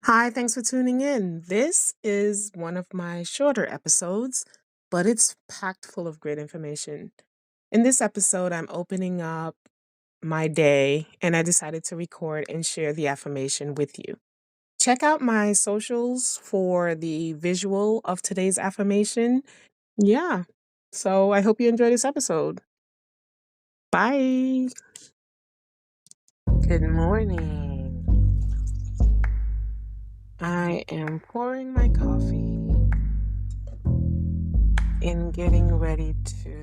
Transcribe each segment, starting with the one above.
Hi, thanks for tuning in. This is one of my shorter episodes, but it's packed full of great information. In this episode, I'm opening up my day and I decided to record and share the affirmation with you. Check out my socials for the visual of today's affirmation. Yeah. So I hope you enjoy this episode. Bye. Good morning. I am pouring my coffee and getting ready to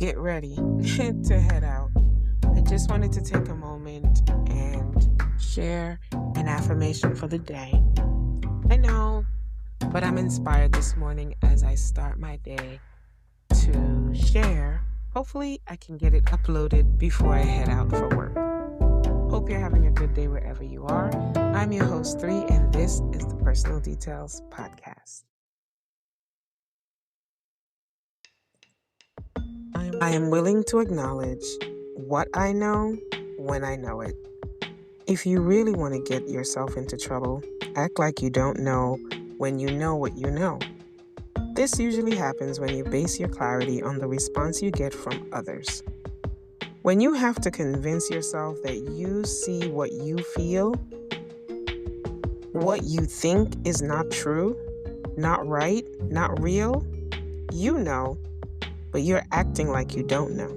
get ready to head out. I just wanted to take a moment and share an affirmation for the day. I know, but I'm inspired this morning as I start my day to share. Hopefully, I can get it uploaded before I head out for work. Hope you're having a good day wherever you are. I'm your host, 3, and this is the Personal Details Podcast. I am willing to acknowledge what I know when I know it. If you really want to get yourself into trouble, act like you don't know when you know what you know. This usually happens when you base your clarity on the response you get from others. When you have to convince yourself that you see what you feel, what you think is not true, not right, not real, you know, but you're acting like you don't know.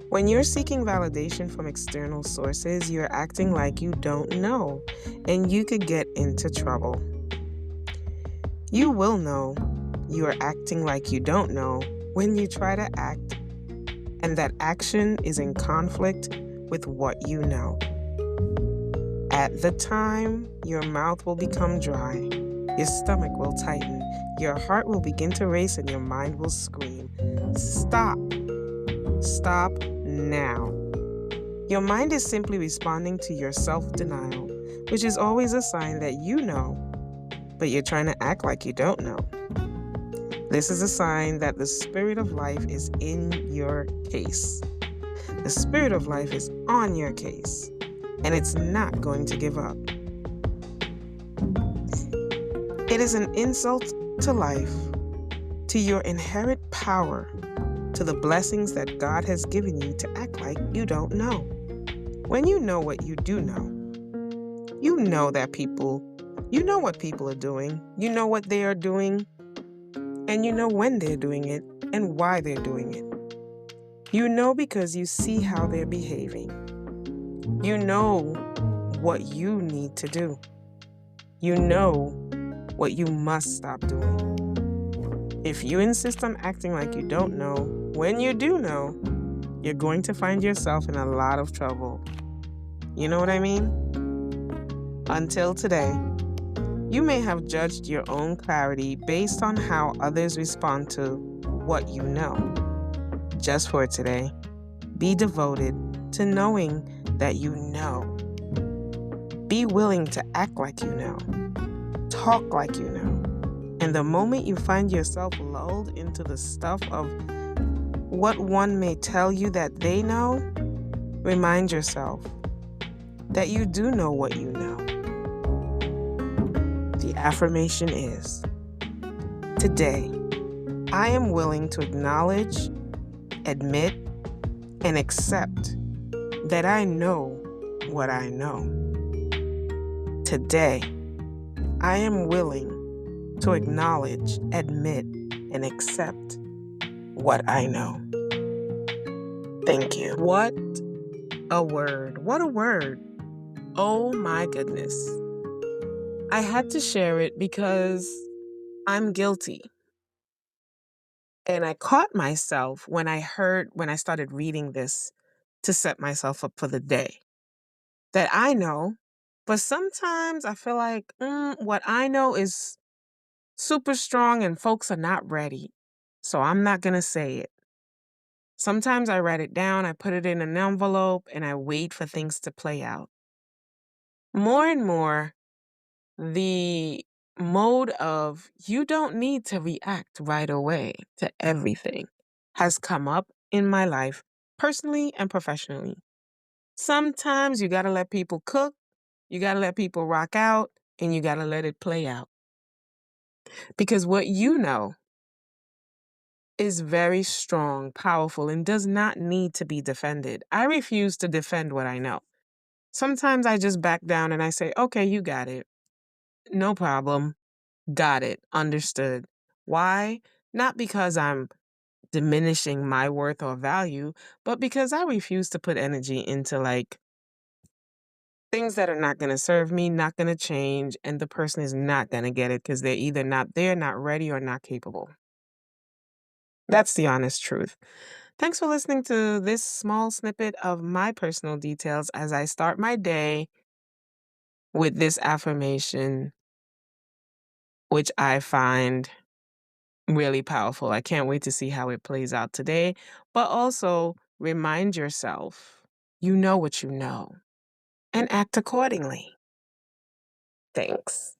When you're seeking validation from external sources, you're acting like you don't know, and you could get into trouble. You will know you are acting like you don't know when you try to act, and that action is in conflict with what you know. At the time, your mouth will become dry, your stomach will tighten, your heart will begin to race, and your mind will scream, "Stop! Stop now." Your mind is simply responding to your self-denial, which is always a sign that you know, but you're trying to act like you don't know. This is a sign that the spirit of life is in your case. The spirit of life is on your case, and it's not going to give up. It is an insult to life, to your inherent power, to the blessings that God has given you to act like you don't know. When you know what you do know, you know what people are doing, you know what they are doing, and you know when they're doing it and why they're doing it. You know because you see how they're behaving. You know what you need to do. You know what you must stop doing. If you insist on acting like you don't know, when you do know, you're going to find yourself in a lot of trouble. You know what I mean? Until today, you may have judged your own clarity based on how others respond to what you know. Just for today, be devoted to knowing that you know. Be willing to act like you know. Talk like you know. And the moment you find yourself lulled into the stuff of what one may tell you that they know, remind yourself that you do know what you know. The affirmation is, today, I am willing to acknowledge, admit, and accept that I know what I know. Today, I am willing to acknowledge, admit, and accept what I know. Thank you. What a word. What a word. Oh my goodness. I had to share it because I'm guilty. And I caught myself when I started reading this to set myself up for the day, that I know, but sometimes I feel like what I know is super strong and folks are not ready. So I'm not going to say it. Sometimes I write it down, I put it in an envelope, and I wait for things to play out. More and more, the mode of you don't need to react right away to everything has come up in my life, personally and professionally. Sometimes you got to let people cook. You got to let people rock out and you got to let it play out. Because what you know is very strong, powerful, and does not need to be defended. I refuse to defend what I know. Sometimes I just back down and I say, okay, you got it. No problem. Got it. Understood. Why? Not because I'm diminishing my worth or value, but because I refuse to put energy into like things that are not going to serve me, not going to change, and the person is not going to get it because they're either not there, not ready, or not capable. That's the honest truth. Thanks for listening to this small snippet of my personal details as I start my day with this affirmation, which I find really powerful. I can't wait to see how it plays out today. But also remind yourself you know what you know and act accordingly. Thanks.